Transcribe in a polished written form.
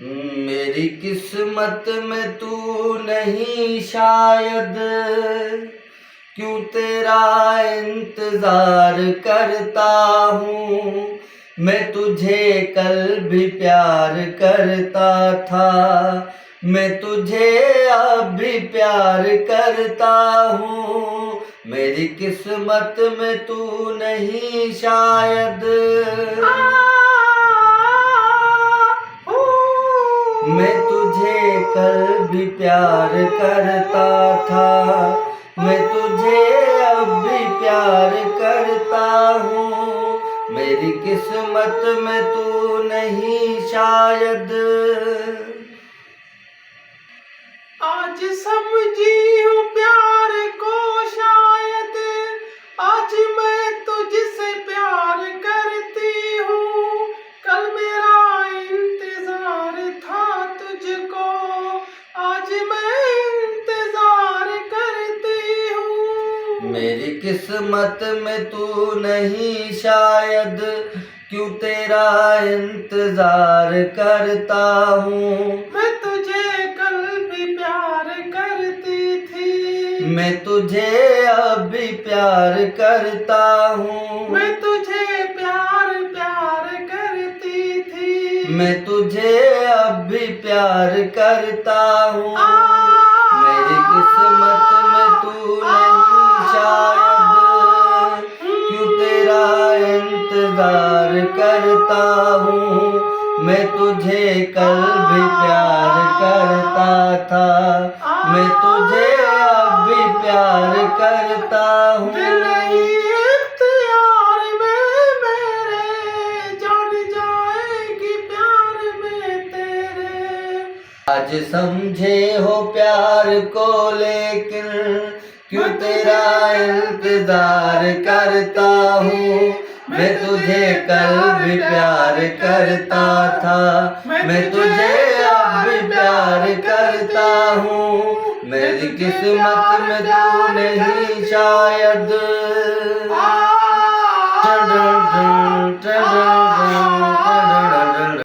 मेरी किस्मत में तू नहीं शायद, क्यों तेरा इंतजार करता हूँ। मैं तुझे कल भी प्यार करता था, मैं तुझे अब भी प्यार करता हूँ। मेरी किस्मत में तू नहीं शायद, मैं तुझे कल भी प्यार करता था, मैं तुझे अब भी प्यार करता हूँ। मेरी किस्मत में तू नहीं शायद। आज समझी हूँ प्यार को शायद, आज मैं तुझसे प्यार करती हूँ। कल मेरा इंतजार था तुझको, आज मैं इंतजार करती हूँ। मेरी किस्मत में तू नहीं शायद, क्यों तेरा इंतजार करता हूँ। मैं तुझे कल भी प्यार करती थी, मैं तुझे अब भी प्यार करता हूँ। मैं तुझे प्यार करती थी, मैं तुझे अब भी प्यार करता हूँ। मेरी किस्मत में तू नहीं शायद, क्यों तेरा इंतजार करता हूँ। मैं तुझे कल भी प्यार करता था, मैं तुझे अब भी प्यार करता हूँ। दिल ही इख्तियार में मेरे, जान जाएगी प्यार में तेरे। आज समझे हो प्यार को लेकिन, क्यों तेरा इंतजार करता हूँ। मैं तुझे कल भी प्यार करता था, मैं तुझे अब भी प्यार करता हूँ। मेरी किस्मत में तू नहीं शायद।